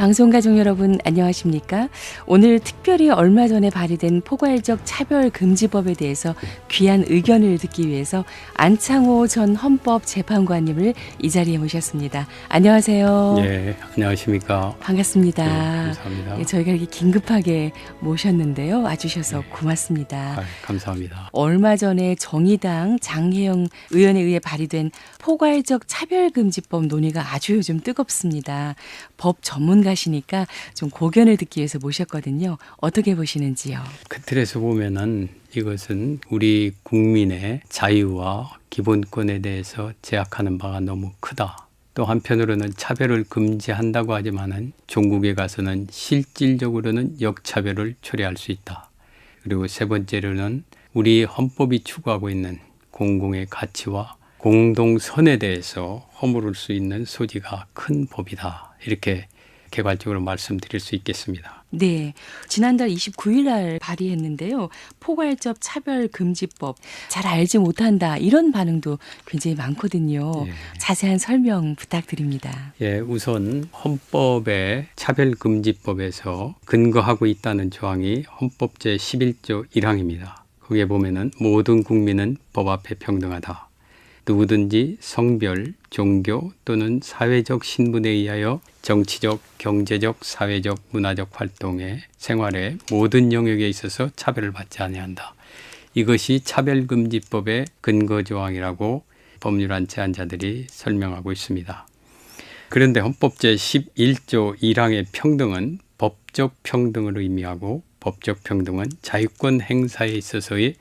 방송가족 여러분 안녕하십니까? 오늘 특별히 얼마 전에 발의된 포괄적 차별금지법에 대해서 귀한 의견을 듣기 위해서 안창호 전 헌법재판관님을 이 자리에 모셨습니다. 안녕하세요. 네, 안녕하십니까? 반갑습니다. 네, 감사합니다. 네, 저희가 이렇게 긴급하게 모셨는데요. 와주셔서 고맙습니다. 감사합니다. 얼마 전에 정의당 장혜영 의원에 의해 발의된 포괄적 차별금지법 논의가 아주 요즘 뜨겁습니다. 법 전문가시니까 좀 고견을 듣기 위해서 모셨거든요. 어떻게 보시는지요? 그 틀에서 보면은 이것은 우리 국민의 자유와 기본권에 대해서 제약하는 바가 너무 크다. 또 한편으로는 차별을 금지한다고 하지만은 종국에 가서는 실질적으로는 역차별을 초래할 수 있다. 그리고 세 번째로는 우리 헌법이 추구하고 있는 공공의 가치와 공동선에 대해서 허물을 수 있는 소지가 큰 법이다. 이렇게 개괄적으로 말씀드릴 수 있겠습니다. 네, 지난달 29일 날 발의했는데요. 포괄적 차별금지법 잘 알지 못한다 이런 반응도 굉장히 많거든요. 예. 자세한 설명 부탁드립니다. 예, 우선 헌법의 차별금지법에서 근거하고 있다는 조항이 헌법 제11조 1항입니다. 거기에 보면은 모든 국민은 법 앞에 평등하다. 누구든지 성별, 종교 또는 사회적 신분에 의하여 정치적, 경제적, 사회적, 문화적 활동에 생활의 모든 영역에 있어서 차별을 받지 아니한다. 이것이 차별금지법의 근거조항이라고 법률안 제안자들이 설명하고 있습니다. 그런데 헌법 제11조 1항의 평등은 법적 평등을 의미하고 법적 평등은 자유권 행사에 있어서의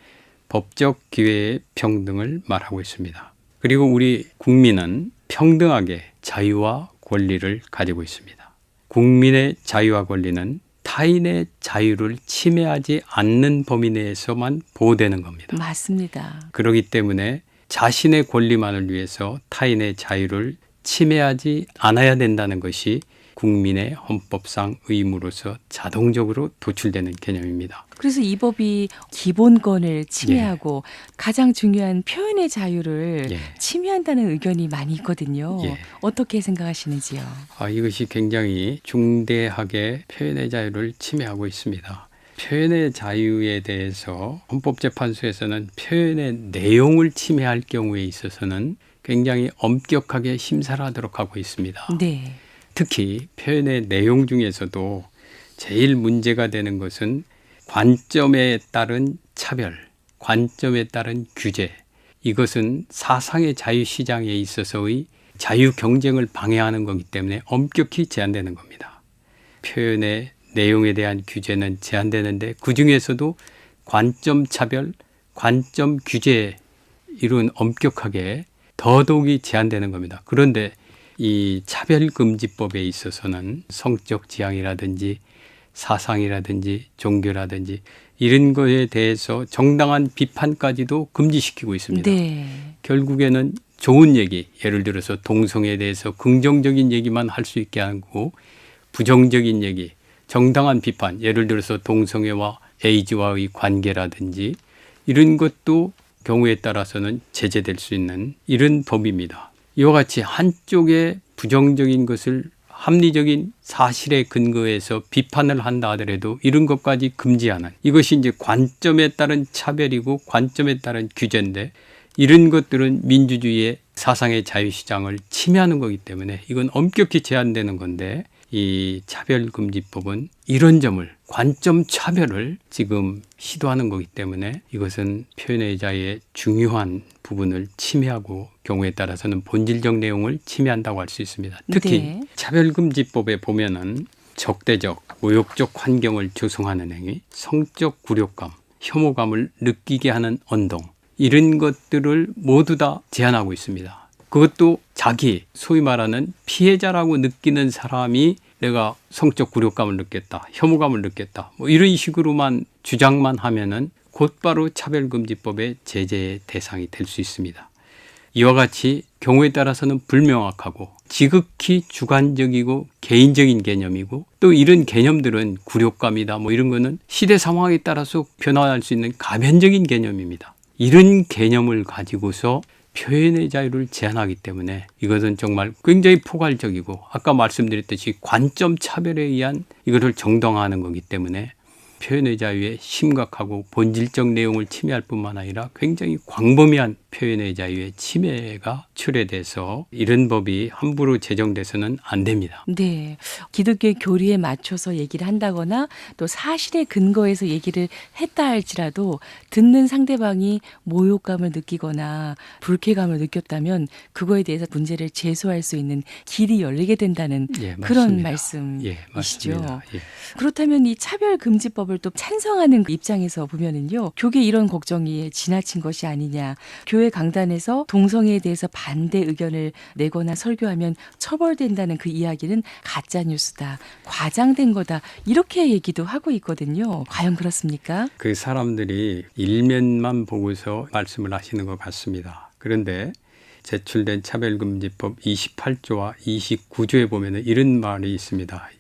법적 기회의 평등을 말하고 있습니다. 그리고 우리 국민은 평등하게 자유와 권리를 가지고 있습니다. 국민의 자유와 권리는 타인의 자유를 침해하지 않는 범위 내에서만 보호되는 겁니다. 맞습니다. 그렇기 때문에 자신의 권리만을 위해서 타인의 자유를 침해하지 않아야 된다는 것이 국민의 헌법상 의무로서 자동적으로 도출되는 개념입니다. 그래서 이 법이 기본권을 침해하고 가장 중요한 표현의 자유를 침해한다는 의견이 많이 있거든요. 어떻게 생각하시는지요? 이것이 굉장히 중대하게 표현의 자유를 침해하고 있습니다. 표현의 자유에 대해서 헌법재판소에서는 표현의 내용을 침해할 경우에 있어서는 굉장히 엄격하게 심사를 하도록 하고 있습니다. 네. 특히 표현의 내용 중에서도 제일 문제가 되는 것은 관점에 따른 차별, 관점에 따른 규제. 이것은 사상의 자유시장에 있어서의 자유 경쟁을 방해하는 거기 때문에 엄격히 제한되는 겁니다. 표현의 내용에 대한 규제는 제한되는데 그중에서도 관점 차별, 관점 규제에 이런 엄격하게 더더욱이 제한되는 겁니다. 그런데 이 차별금지법에 있어서는 성적 지향이라든지 사상이라든지 종교라든지 이런 거에 대해서 정당한 비판까지도 금지시키고 있습니다. 네. 결국에는 좋은 얘기, 예를 들어서 동성애에 대해서 긍정적인 얘기만 할 수 있게 하고 부정적인 얘기, 정당한 비판, 예를 들어서 동성애와 에이즈와의 관계라든지 이런 것도 경우에 따라서는 제재될 수 있는 이런 법입니다. 이와 같이 한쪽의 부정적인 것을 합리적인 사실에 근거해서 비판을 한다 하더라도 이런 것까지 금지하는 이것이 이제 관점에 따른 차별이고 관점에 따른 규제인데 이런 것들은 민주주의의 사상의 자유시장을 침해하는 거기 때문에 이건 엄격히 제한되는 건데 이 차별금지법은 이런 점을 관점 차별을 지금 시도하는 거기 때문에 이것은 표현의 자유의 중요한 부분을 침해하고 경우에 따라서는 본질적 내용을 침해한다고 할 수 있습니다. 특히 차별금지법에 보면은 적대적, 모욕적 환경을 조성하는 행위, 성적 굴욕감, 혐오감을 느끼게 하는 언동 이런 것들을 모두 다 제한하고 있습니다. 그것도 자기 소위 말하는 피해자라고 느끼는 사람이 내가 성적 굴욕감을 느꼈다, 혐오감을 느꼈다 뭐 이런 식으로만 주장만 하면은 곧바로 차별금지법의 제재의 대상이 될 수 있습니다. 이와 같이 경우에 따라서는 불명확하고 지극히 주관적이고 개인적인 개념이고 또 이런 개념들은 굴욕감이다 뭐 이런 거는 시대 상황에 따라서 변화할 수 있는 가변적인 개념입니다. 이런 개념을 가지고서 표현의 자유를 제한하기 때문에 이것은 정말 굉장히 포괄적이고 아까 말씀드렸듯이 관점 차별에 의한 이것을 정당화하는 거기 때문에 표현의 자유의 심각하고 본질적 내용을 침해할 뿐만 아니라 굉장히 광범위한 표현의 자유의 침해가 출해돼서 이런 법이 함부로 제정돼서는 안 됩니다. 네. 기독교의 교리에 맞춰서 얘기를 한다거나 또 사실에 근거해서 얘기를 했다 할지라도 듣는 상대방이 모욕감을 느끼거나 불쾌감을 느꼈다면 그거에 대해서 문제를 제소할 수 있는 길이 열리게 된다는 예, 그런 맞습니다. 예, 말씀이시죠. 맞습니다. 예. 그렇다면 이 차별금지법을 또 찬성하는 그 입장에서 보면은요, 교계 이런 걱정이 지나친 것이 아니냐, 교회 강단에서 동성애에 대해서 반대 의견을 내거나 설교하면 처벌된다는 그 이야기는 가짜 뉴스다, 과장된 거다, 이렇게 얘기도 하고 있거든요. 과연 그렇습니까? 그 사람들이 일면만 보고서 말씀을 하시는 것 같습니다. 그런데 제출된 차별금지법 28조와 29조에 보면 이런 말이 있습니다.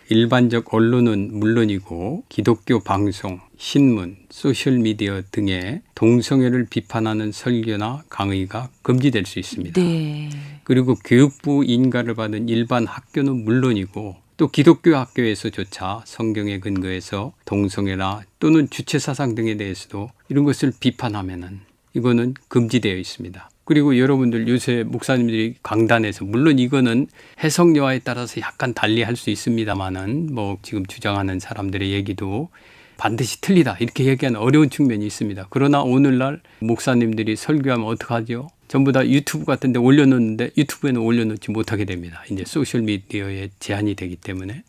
일반적 언론은 물론이고 기독교 방송, 신문, 소셜미디어 등의 동성애를 비판하는 설교나 강의가 금지될 수 있습니다. 네. 그리고 교육부 인가를 받은 일반 학교는 물론이고 또 기독교 학교에서조차 성경에 근거해서 동성애나 또는 주체사상 등에 대해서도 이런 것을 비판하면은 이거는 금지되어 있습니다. 그리고 여러분들 요새 목사님들이 강단에서 물론 이거는 해석여하에 따라서 약간 달리 할 수 있습니다만은 뭐 지금 주장하는 사람들의 얘기도 반드시 틀리다 이렇게 얘기하는 어려운 측면이 있습니다. 그러나 오늘날 목사님들이 설교하면 어떡하죠? 전부 다 유튜브 같은 데 올려놓는데 유튜브에는 올려놓지 못하게 됩니다. 이제 소셜미디어에 제한이 되기 때문에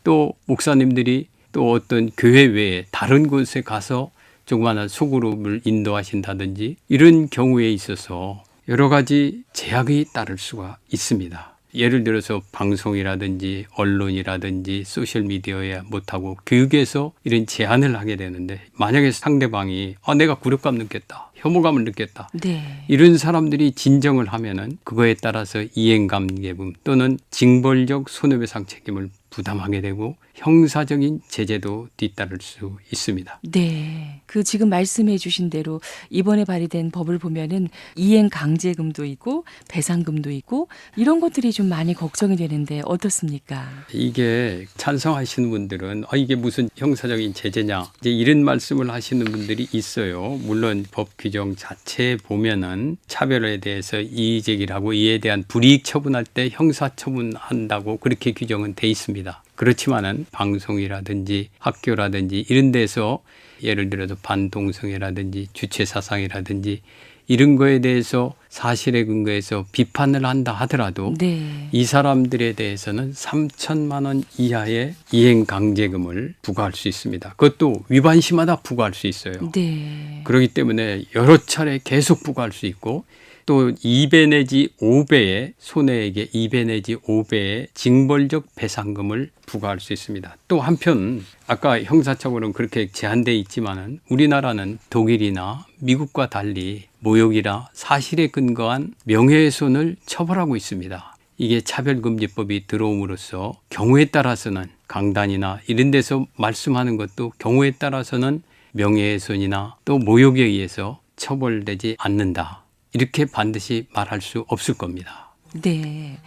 또 목사님들이 또 어떤 교회 외에 다른 곳에 가서 조그마한 소그룹을 인도하신다든지 이런 경우에 있어서 여러 가지 제약이 따를 수가 있습니다. 예를 들어서 방송이라든지 언론이라든지 소셜미디어에 못하고 교육에서 이런 제한을 하게 되는데 만약에 상대방이 내가 굴욕감 느꼈다, 혐오감을 느꼈다. 네. 이런 사람들이 진정을 하면은 그거에 따라서 이행관계분 또는 징벌적 손해배상 책임을 부담하게 되고 형사적인 제재도 뒤따를 수 있습니다. 네. 그 지금 말씀해 주신 대로 이번에 발의된 법을 보면은 이행 강제금도 있고 배상금도 있고 이런 것들이 좀 많이 걱정이 되는데 어떻습니까? 이게 찬성하시는 분들은 이게 무슨 형사적인 제재냐 이제 이런 말씀을 하시는 분들이 있어요. 물론 법 규정 자체에 보면은 차별에 대해서 이의 제기를 하고 이에 대한 불이익 처분할 때 형사 처분한다고 그렇게 규정은 돼 있습니다. 그렇지만은 방송이라든지 학교라든지 이런 데서 예를 들어서 반동성애라든지 주체사상이라든지 이런 거에 대해서 사실에 근거해서 비판을 한다 하더라도 네. 이 사람들에 대해서는 3천만 원 이하의 이행강제금을 부과할 수 있습니다. 그것도 위반 시마다 부과할 수 있어요. 네. 그렇기 때문에 여러 차례 계속 부과할 수 있고 또 2배 내지 5배의 손해액의 2배 내지 5배의 징벌적 배상금을 부과할 수 있습니다. 또 한편 아까 형사처벌은 그렇게 제한되어 있지만은 우리나라는 독일이나 미국과 달리 모욕이나 사실에 근거한 명예훼손을 처벌하고 있습니다. 이게 차별금지법이 들어옴으로써 경우에 따라서는 강단이나 이런 데서 말씀하는 것도 경우에 따라서는 명예훼손이나 또 모욕에 의해서 처벌되지 않는다. 이렇게 반드시 말할 수 없을 겁니다. 네.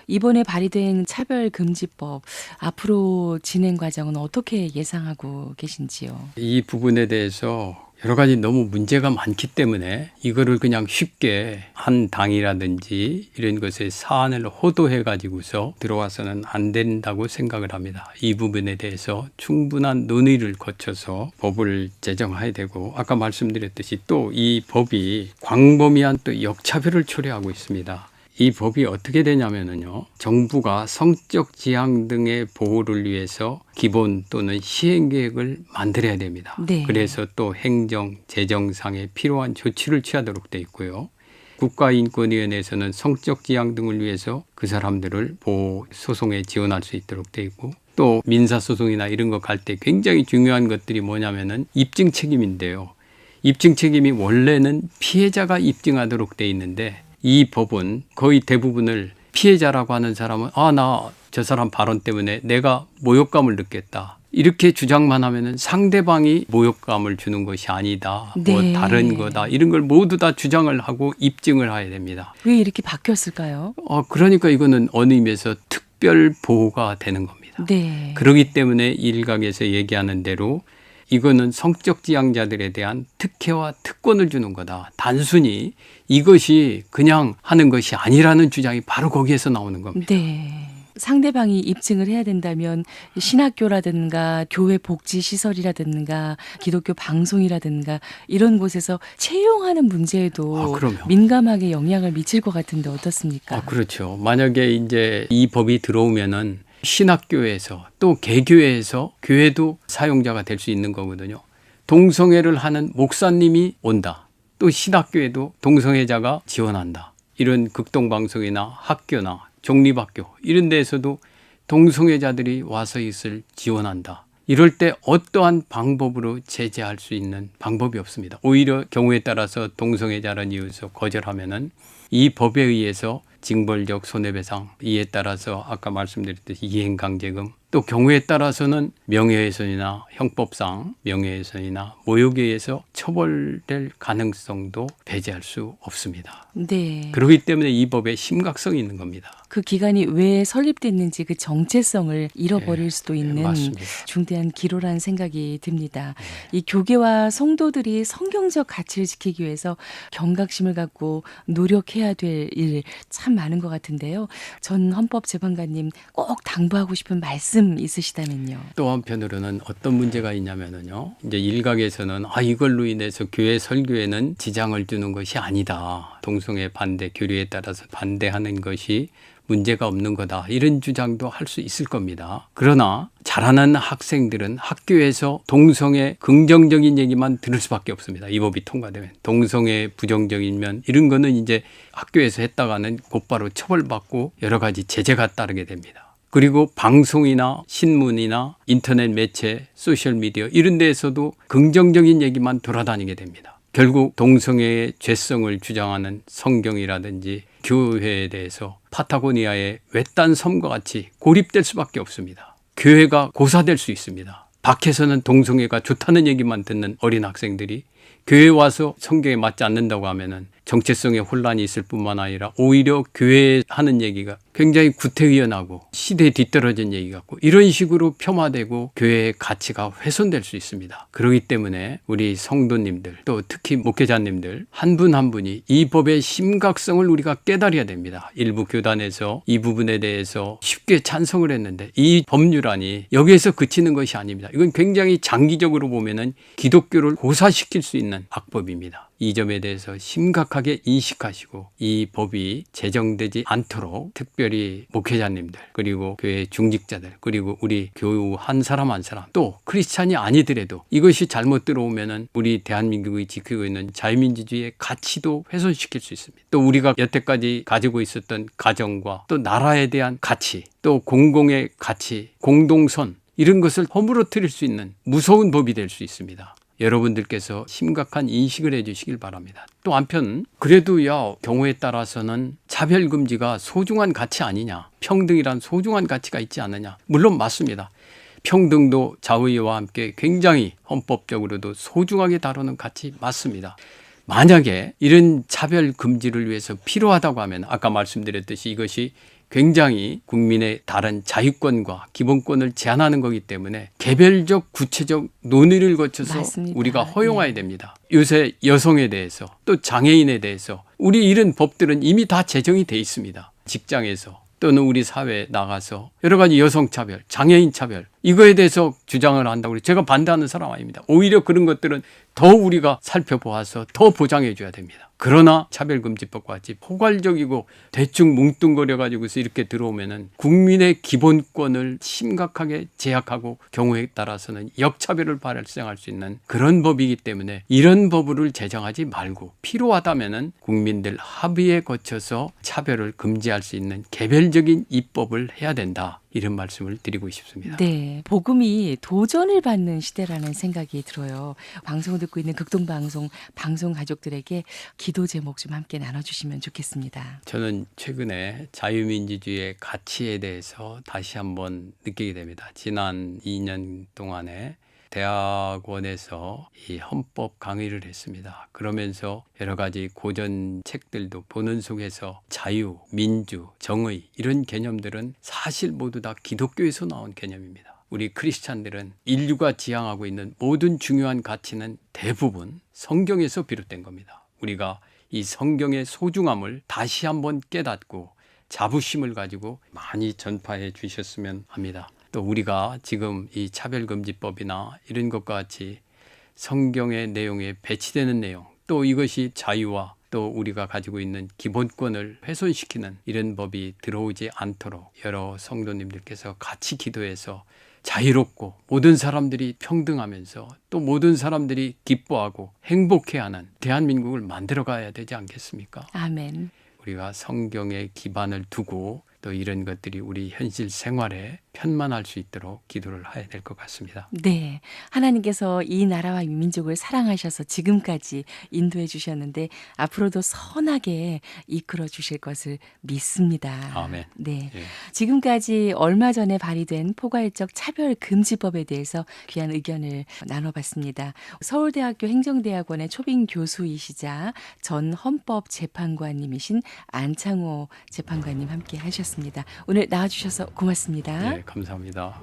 이번에 발의된 차별금지법 앞으로 진행 과정은 어떻게 예상하고 계신지요? 이 부분에 대해서 여러 가지 너무 문제가 많기 때문에 이거를 그냥 쉽게 한 당이라든지 이런 것에 사안을 호도해 가지고서 들어와서는 안 된다고 생각을 합니다. 이 부분에 대해서 충분한 논의를 거쳐서 법을 제정해야 되고 아까 말씀드렸듯이 또 이 법이 광범위한 또 역차별을 초래하고 있습니다. 이 법이 어떻게 되냐면요. 정부가 성적 지향 등의 보호를 위해서 기본 또는 시행 계획을 만들어야 됩니다. 네. 그래서 또 행정, 재정상에 필요한 조치를 취하도록 돼 있고요. 국가인권위원회에서는 성적 지향 등을 위해서 그 사람들을 보호 소송에 지원할 수 있도록 돼 있고 또 민사소송이나 이런 거 갈 때 굉장히 중요한 것들이 뭐냐면은 입증 책임인데요. 입증 책임이 원래는 피해자가 입증하도록 돼 있는데 이 법은 거의 대부분을 피해자라고 하는 사람은 나 저 사람 발언 때문에 내가 모욕감을 느꼈다. 이렇게 주장만 하면은 상대방이 모욕감을 주는 것이 아니다. 뭐 네. 다른 거다. 이런 걸 모두 다 주장을 하고 입증을 해야 됩니다. 왜 이렇게 바뀌었을까요? 그러니까 이거는 어느 의미에서 특별 보호가 되는 겁니다. 네. 그렇기 때문에 일각에서 얘기하는 대로 이거는 성적 지향자들에 대한 특혜와 특권을 주는 거다. 단순히 이것이 그냥 하는 것이 아니라는 주장이 바로 거기에서 나오는 겁니다. 네. 상대방이 입증을 해야 된다면 신학교라든가 교회 복지시설이라든가 기독교 방송이라든가 이런 곳에서 채용하는 문제에도 그럼요. 민감하게 영향을 미칠 것 같은데 어떻습니까? 그렇죠. 만약에 이제 이 법이 들어오면은 신학교에서 또 개교회에서 교회도 사용자가 될 수 있는 거거든요. 동성애를 하는 목사님이 온다. 또 신학교에도 동성애자가 지원한다. 이런 극동방송이나 학교나 종립학교 이런 데에서도 동성애자들이 와서 이것을 지원한다. 이럴 때 어떠한 방법으로 제재할 수 있는 방법이 없습니다. 오히려 경우에 따라서 동성애자라는 이유에서 거절하면은 이 법에 의해서 징벌적 손해배상, 이에 따라서 아까 말씀드렸듯이 이행강제금, 또 경우에 따라서는 명예훼손이나 형법상 명예훼손이나 모욕에 의해서 처벌될 가능성도 배제할 수 없습니다. 네. 그렇기 때문에 이 법에 심각성이 있는 겁니다. 그 기간이 왜 설립됐는지 그 정체성을 잃어버릴 수도 있는 맞습니다. 중대한 기로라는 생각이 듭니다. 이 교계와 성도들이 성경적 가치를 지키기 위해서 경각심을 갖고 노력해야 될 일 참 많은 것 같은데요. 전 헌법재판관님 꼭 당부하고 싶은 말씀 있으시다면요. 또 한편으로는 어떤 문제가 있냐면요. 이제 일각에서는 이걸로 인해서 교회 설교에는 지장을 주는 것이 아니다. 동성애 반대, 교류에 따라서 반대하는 것이 문제가 없는 거다. 이런 주장도 할 수 있을 겁니다. 그러나 자라는 학생들은 학교에서 동성애 긍정적인 얘기만 들을 수밖에 없습니다. 이 법이 통과되면. 동성애 부정적인 면 이런 거는 이제 학교에서 했다가는 곧바로 처벌받고 여러 가지 제재가 따르게 됩니다. 그리고 방송이나 신문이나 인터넷 매체, 소셜미디어 이런 데에서도 긍정적인 얘기만 돌아다니게 됩니다. 결국 동성애의 죄성을 주장하는 성경이라든지 교회에 대해서 파타고니아의 외딴 섬과 같이 고립될 수밖에 없습니다. 교회가 고사될 수 있습니다. 밖에서는 동성애가 좋다는 얘기만 듣는 어린 학생들이 교회에 와서 성경에 맞지 않는다고 하면은 정체성의 혼란이 있을 뿐만 아니라 오히려 교회에 하는 얘기가 굉장히 구태의연하고 시대에 뒤떨어진 얘기 같고 이런 식으로 폄하되고 교회의 가치가 훼손될 수 있습니다. 그렇기 때문에 우리 성도님들 또 특히 목회자님들 한 분 한 분이 이 법의 심각성을 우리가 깨달아야 됩니다. 일부 교단에서 이 부분에 대해서 쉽게 찬성을 했는데 이 법률안이 여기에서 그치는 것이 아닙니다. 이건 굉장히 장기적으로 보면은 기독교를 고사시킬 수 있는 악법입니다. 이 점에 대해서 심각하게 인식하시고 이 법이 제정되지 않도록 특별히 목회자님들 그리고 교회 중직자들 그리고 우리 교우 한 사람 한 사람 또 크리스찬이 아니더라도 이것이 잘못 들어오면은 우리 대한민국이 지키고 있는 자유민주주의의 가치도 훼손시킬 수 있습니다. 또 우리가 여태까지 가지고 있었던 가정과 또 나라에 대한 가치 또 공공의 가치 공동선 이런 것을 허물어뜨릴 수 있는 무서운 법이 될 수 있습니다. 여러분들께서 심각한 인식을 해 주시길 바랍니다. 또 한편 그래도 경우에 따라서는 차별금지가 소중한 가치 아니냐 평등이란 소중한 가치가 있지 않느냐 물론 맞습니다. 평등도 자유와 함께 굉장히 헌법적으로도 소중하게 다루는 가치 맞습니다. 만약에 이런 차별금지를 위해서 필요하다고 하면 아까 말씀드렸듯이 이것이 굉장히 국민의 다른 자유권과 기본권을 제한하는 거기 때문에 개별적 구체적 논의를 거쳐서 맞습니다. 우리가 허용해야 됩니다. 요새 여성에 대해서 또 장애인에 대해서 우리 이런 법들은 이미 다 제정이 돼 있습니다. 직장에서 또는 우리 사회에 나가서 여러 가지 여성 차별, 장애인 차별 이거에 대해서 주장을 한다고 제가 반대하는 사람 아닙니다. 오히려 그런 것들은 더 우리가 살펴보아서 더 보장해 줘야 됩니다. 그러나 차별금지법과 같이 포괄적이고 대충 뭉뚱거려 가지고서 이렇게 들어오면은 국민의 기본권을 심각하게 제약하고 경우에 따라서는 역차별을 발생할 수 있는 그런 법이기 때문에 이런 법을 제정하지 말고 필요하다면은 국민들 합의에 거쳐서 차별을 금지할 수 있는 개별적인 입법을 해야 된다. 이런 말씀을 드리고 싶습니다. 네, 복음이 도전을 받는 시대라는 생각이 들어요. 방송을 듣고 있는 극동방송 방송 가족들에게 기도 제목 좀 함께 나눠주시면 좋겠습니다. 저는 최근에 자유민주주의의 가치에 대해서 다시 한번 느끼게 됩니다. 지난 2년 동안에 대학원에서 이 헌법 강의를 했습니다. 그러면서 여러 가지 고전 책들도 보는 속에서 자유, 민주, 정의 이런 개념들은 사실 모두 다 기독교에서 나온 개념입니다. 우리 크리스찬들은 인류가 지향하고 있는 모든 중요한 가치는 대부분 성경에서 비롯된 겁니다. 우리가 이 성경의 소중함을 다시 한번 깨닫고 자부심을 가지고 많이 전파해 주셨으면 합니다. 또 우리가 지금 이 차별금지법이나 이런 것과 같이 성경의 내용에 배치되는 내용, 또 이것이 자유와 또 우리가 가지고 있는 기본권을 훼손시키는 이런 법이 들어오지 않도록 여러 성도님들께서 같이 기도해서 자유롭고 모든 사람들이 평등하면서 또 모든 사람들이 기뻐하고 행복해하는 대한민국을 만들어가야 되지 않겠습니까? 아멘. 우리가 성경에 기반을 두고 또 이런 것들이 우리 현실 생활에 편만할 수 있도록 기도를 해야 될 것 같습니다. 네, 하나님께서 이 나라와 이 민족을 사랑하셔서 지금까지 인도해 주셨는데 앞으로도 선하게 이끌어 주실 것을 믿습니다. 아멘. 네, 예. 지금까지 얼마 전에 발의된 포괄적 차별금지법에 대해서 귀한 의견을 나눠봤습니다. 서울대학교 행정대학원의 초빙 교수이시자 전 헌법재판관님이신 안창호 재판관님 함께 하셨습니다. 오늘 나와주셔서 고맙습니다. 네, 감사합니다.